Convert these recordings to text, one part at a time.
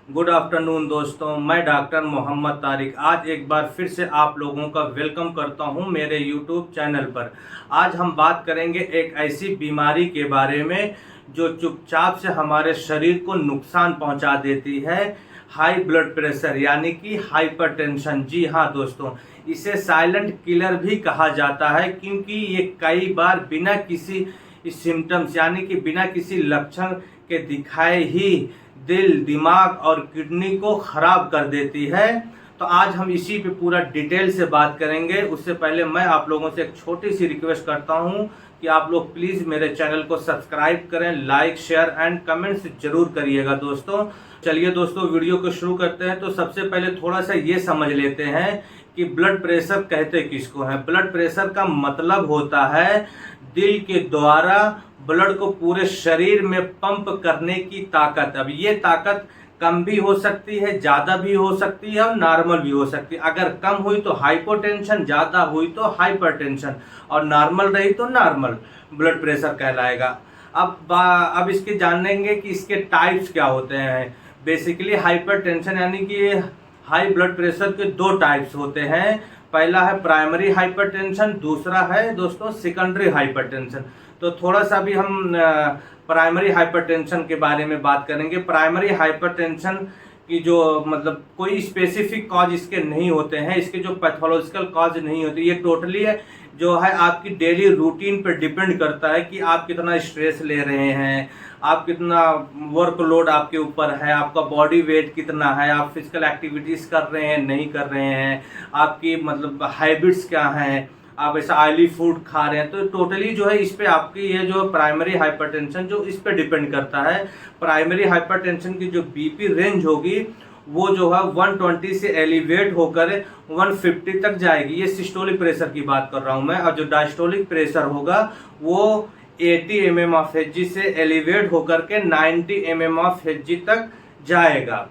Good afternoon दोस्तों, मैं doctor Mohammad Tariq आज एक बार फिर से आप लोगों का वेलकम करता हूं मेरे यूट्यूब चैनल पर। आज हम बात करेंगे एक ऐसी बीमारी के बारे में जो चुपचाप से हमारे शरीर को नुकसान पहुंचा देती है। हाई ब्लड प्रेशर यानी कि हाइपरटेंशन। जी हाँ दोस्तों, इसे साइलेंट किलर भी कहा जाता है क्योंकि ये कई बार बिना किसी सिम्टम्स यानी कि बिना किसी लक्षण के दिखाए ही दिल, दिमाग और किडनी को खराब कर देती है। तो आज हम इसी पे पूरा डिटेल से बात करेंगे। उससे पहले मैं आप लोगों से एक छोटी सी रिक्वेस्ट करता हूं कि आप लोग प्लीज़ मेरे चैनल को सब्सक्राइब करें, लाइक, शेयर एंड कमेंट्स जरूर करिएगा दोस्तों। चलिए दोस्तों, वीडियो को शुरू करते हैं। तो सबसे पहले थोड़ा सा ये समझ लेते हैं कि ब्लड प्रेशर कहते किसको हैं। ब्लड प्रेशर का मतलब होता है दिल के द्वारा ब्लड को पूरे शरीर में पंप करने की ताकत। अब ये ताकत कम भी हो सकती है, ज़्यादा भी हो सकती है और नॉर्मल भी हो सकती है। अगर कम हुई तो हाइपोटेंशन, ज़्यादा हुई तो हाइपरटेंशन और नॉर्मल रही तो नॉर्मल ब्लड प्रेशर कहलाएगा। अब इसके जानेंगे कि इसके टाइप्स क्या होते हैं। बेसिकली हाइपरटेंशन यानी कि हाई ब्लड प्रेशर के दो टाइप्स होते हैं। पहला है प्राइमरी हाइपरटेंशन, दूसरा है दोस्तों सेकेंडरी हाइपरटेंशन। तो थोड़ा सा भी हम प्राइमरी हाइपरटेंशन के बारे में बात करेंगे। प्राइमरी हाइपरटेंशन की जो मतलब कोई स्पेसिफिक कॉज इसके नहीं होते हैं, इसके जो पैथोलॉजिकल कॉज नहीं होते। ये टोटली जो है आपकी डेली रूटीन पर डिपेंड करता है कि आप कितना स्ट्रेस ले रहे हैं, आप कितना वर्कलोड आपके ऊपर है, आपका बॉडी वेट कितना है, आप फिजिकल एक्टिविटीज़ कर रहे हैं नहीं कर रहे हैं, आपकी मतलब हैबिट्स क्या हैं, आप ऐसा ऑयली फूड खा रहे हैं। तो टोटली जो है इस पे आपकी ये जो प्राइमरी हाइपरटेंशन जो इस पे डिपेंड करता है। प्राइमरी हाइपरटेंशन की जो बीपी रेंज होगी वो जो है 120 से एलिवेट होकर 150 तक जाएगी। ये सिस्टोलिक प्रेशर की बात कर रहा हूँ मैं। और जो डायस्टोलिक प्रेशर होगा वो 80 mm ऑफ Hg से एलिवेट होकर के 90 mm ऑफ Hg तक जाएगा।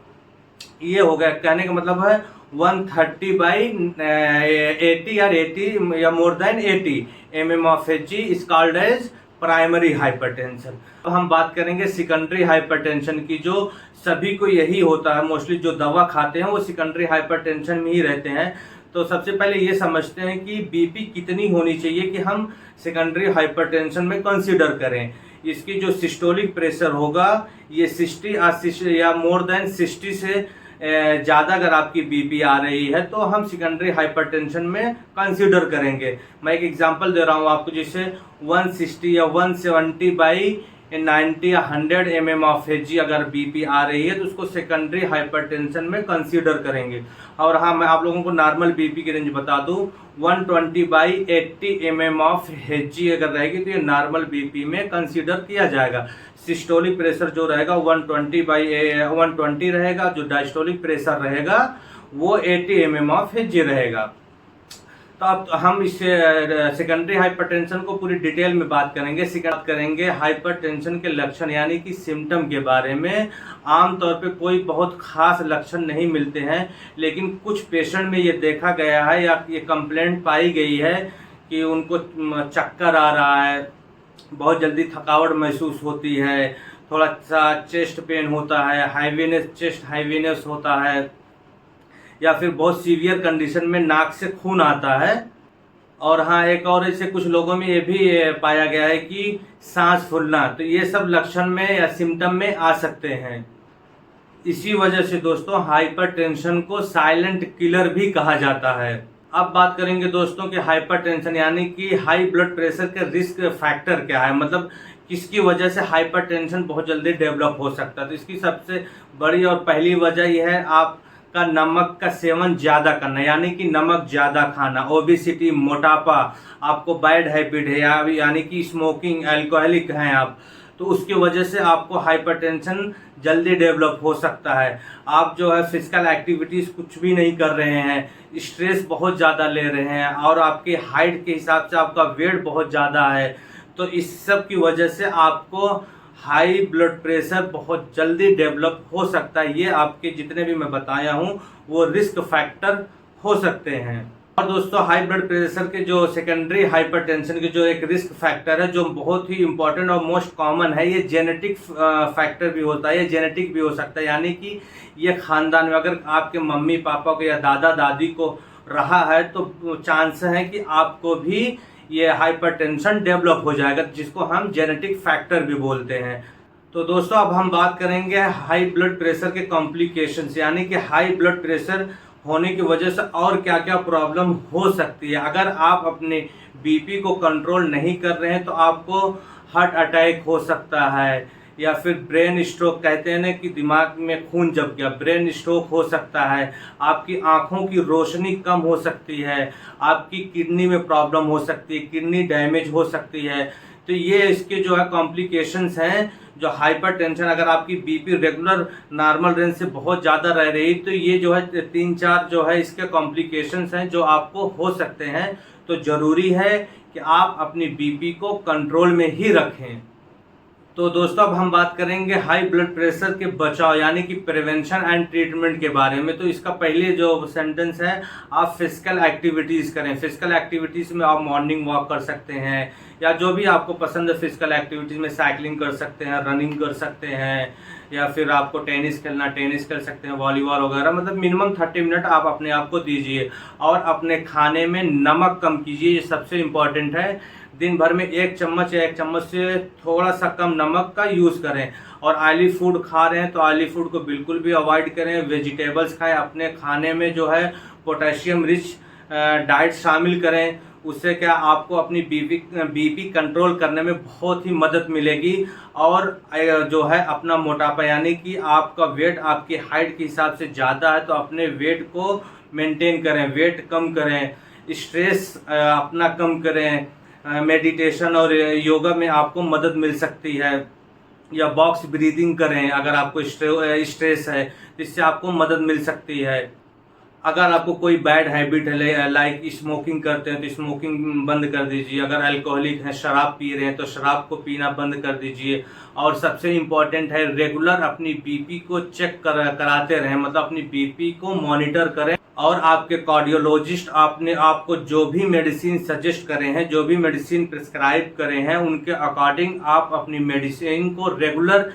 ये हो गया, कहने का मतलब है 130/80 और 80 या more than 80 mm of Hg is called as primary hypertension. तो हम बात करेंगे सेकेंडरी हाइपरटेंशन की, जो सभी को यही होता है। मोस्टली जो दवा खाते हैं वो सेकेंडरी हाइपरटेंशन में ही रहते हैं। तो सबसे पहले ये समझते हैं कि बीपी कितनी होनी चाहिए कि हम सेकेंडरी हाइपरटेंशन में कंसीडर करें। इसकी जो सिस्टोलिक प्रेशर होगा ये 60 या मोर देन 60 से ज़्यादा अगर आपकी बीपी आ रही है तो हम सेकेंडरी हाइपरटेंशन में कंसीडर करेंगे। मैं एक एग्जांपल दे रहा हूँ आपको, जैसे 160 या 170/90 या 100 mm ऑफ Hg अगर बीपी आ रही है तो उसको सेकेंडरी हाइपरटेंशन में कंसीडर करेंगे। और हाँ, मैं आप लोगों को नॉर्मल बीपी की रेंज बता दूं, 120/80 mm ऑफ Hg अगर रहेगी तो ये नॉर्मल बीपी में कंसीडर किया जाएगा। सिस्टोलिक प्रेशर जो रहेगा 120 रहेगा, जो डायस्टोलिक प्रेशर रहेगा वो 80 mm ऑफ Hg रहेगा। तो अब हम इस सेकेंडरी हाइपरटेंशन को पूरी डिटेल में बात करेंगे। बात करेंगे हाइपरटेंशन के लक्षण यानी कि सिम्टम के बारे में। आमतौर पे कोई बहुत खास लक्षण नहीं मिलते हैं, लेकिन कुछ पेशेंट में ये देखा गया है या ये कंप्लेंट पाई गई है कि उनको चक्कर आ रहा है, बहुत जल्दी थकावट महसूस होती है, थोड़ा सा चेस्ट पेन होता है, चेस्ट हाईवीनेस होता है, या फिर बहुत सीवियर कंडीशन में नाक से खून आता है। और हाँ, एक और ऐसे कुछ लोगों में ये भी पाया गया है कि सांस फूलना। तो ये सब लक्षण में या सिम्टम में आ सकते हैं। इसी वजह से दोस्तों हाइपरटेंशन को साइलेंट किलर भी कहा जाता है। अब बात करेंगे दोस्तों कि हाइपरटेंशन यानी कि हाई ब्लड प्रेशर के रिस्क फैक्टर क्या है, मतलब किसकी वजह से हाइपरटेंशन बहुत जल्दी डेवलप हो सकता है। तो इसकी सबसे बड़ी और पहली वजह यह है आपका नमक का सेवन ज़्यादा करना, यानी कि नमक ज़्यादा खाना, ओबेसिटी, मोटापा, आपको बैड हैबिट है यानी कि स्मोकिंग, अल्कोहलिक हैं आप, तो उसकी वजह से आपको हाइपरटेंशन जल्दी डेवलप हो सकता है। आप जो है फिजिकल एक्टिविटीज़ कुछ भी नहीं कर रहे हैं, स्ट्रेस बहुत ज़्यादा ले रहे हैं और आपकी हाइट के हिसाब से आपका वेट बहुत ज़्यादा है, तो इस सब की वजह से आपको हाई ब्लड प्रेशर बहुत जल्दी डेवलप हो सकता है। ये आपके जितने भी मैं बताया हूँ वो रिस्क फैक्टर हो सकते हैं। और दोस्तों हाई ब्लड प्रेशर के जो सेकेंडरी हाइपरटेंशन के जो एक रिस्क फैक्टर है जो बहुत ही इंपॉर्टेंट और मोस्ट कॉमन है, ये जेनेटिक फैक्टर भी होता है, ये जेनेटिक भी हो सकता है। यानी कि ये खानदान में अगर आपके मम्मी पापा को या दादा दादी को रहा है तो चांस है कि आपको भी ये हाइपरटेंशन डेवलप हो जाएगा, जिसको हम जेनेटिक फैक्टर भी बोलते हैं। तो दोस्तों अब हम बात करेंगे हाई ब्लड प्रेशर के कॉम्प्लिकेशंस, यानी कि हाई ब्लड प्रेशर होने की वजह से और क्या क्या प्रॉब्लम हो सकती है। अगर आप अपने बीपी को कंट्रोल नहीं कर रहे हैं तो आपको हार्ट अटैक हो सकता है, या फिर ब्रेन स्ट्रोक, कहते हैं ना कि दिमाग में खून जम गया, ब्रेन स्ट्रोक हो सकता है। आपकी आंखों की रोशनी कम हो सकती है, आपकी किडनी में प्रॉब्लम हो सकती है, किडनी डैमेज हो सकती है। तो ये इसके जो है कॉम्प्लिकेशंस हैं जो हाइपरटेंशन, अगर आपकी बीपी रेगुलर नॉर्मल रेंज से बहुत ज़्यादा रह रही तो ये जो है 3-4 जो है इसके कॉम्प्लिकेशंस हैं जो आपको हो सकते हैं। तो ज़रूरी है कि आप अपनी बीपी को कंट्रोल में ही रखें। तो दोस्तों अब हम बात करेंगे हाई ब्लड प्रेशर के बचाव यानी कि प्रिवेंशन एंड ट्रीटमेंट के बारे में। तो इसका पहले जो सेंटेंस है, आप फिजिकल एक्टिविटीज़ करें। फिजिकल एक्टिविटीज़ में आप मॉर्निंग वॉक कर सकते हैं, या जो भी आपको पसंद है फिजिकल एक्टिविटीज़ में साइकिलिंग कर सकते हैं, रनिंग कर सकते हैं, या फिर आपको टेनिस खेलना टेनिस खेल सकते हैं, वॉलीबॉल वगैरह। मतलब मिनिमम 30 मिनट आप अपने आप को दीजिए। और अपने खाने में नमक कम कीजिए, ये सबसे इम्पॉर्टेंट है। दिन भर में 1 चम्मच या 1 चम्मच से थोड़ा सा कम नमक का यूज़ करें। और ऑयली फूड खा रहे हैं तो ऑयली फूड को बिल्कुल भी अवॉइड करें, वेजिटेबल्स खाएं। अपने खाने में जो है पोटेशियम रिच डाइट शामिल करें। उससे क्या आपको अपनी बीपी कंट्रोल करने में बहुत ही मदद मिलेगी। और जो है अपना मोटापा यानी कि आपका वेट आपकी हाइट के हिसाब से ज़्यादा है तो अपने वेट को मेंटेन करें, वेट कम करें, स्ट्रेस अपना कम करें। मेडिटेशन और योगा में आपको मदद मिल सकती है, या बॉक्स ब्रीदिंग करें अगर आपको स्ट्रेस है, इससे आपको मदद मिल सकती है। अगर आपको कोई बैड हैबिट है लाइक स्मोकिंग करते हैं तो स्मोकिंग बंद कर दीजिए। अगर अल्कोहलिक हैं, शराब पी रहे हैं तो शराब को पीना बंद कर दीजिए। और सबसे इम्पॉर्टेंट है रेगुलर अपनी बीपी को चेक कराते रहें, मतलब अपनी बीपी को मॉनिटर करें। और आपके कार्डियोलॉजिस्ट आपको जो भी मेडिसिन सजेस्ट करे हैं, जो भी मेडिसिन प्रिस्क्राइब करे हैं, उनके अकॉर्डिंग आप अपनी मेडिसिन को रेगुलर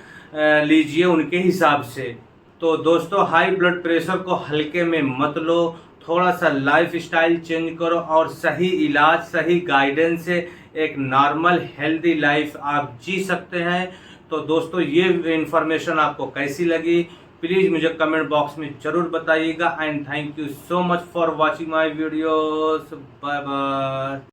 लीजिए उनके हिसाब से। तो दोस्तों हाई ब्लड प्रेशर को हल्के में मत लो, थोड़ा सा लाइफ स्टाइल चेंज करो और सही इलाज सही गाइडेंस से एक नॉर्मल हेल्दी लाइफ आप जी सकते हैं। तो दोस्तों ये इन्फॉर्मेशन आपको कैसी लगी प्लीज़ मुझे कमेंट बॉक्स में ज़रूर बताइएगा। And thank you so much for watching my videos. Bye bye.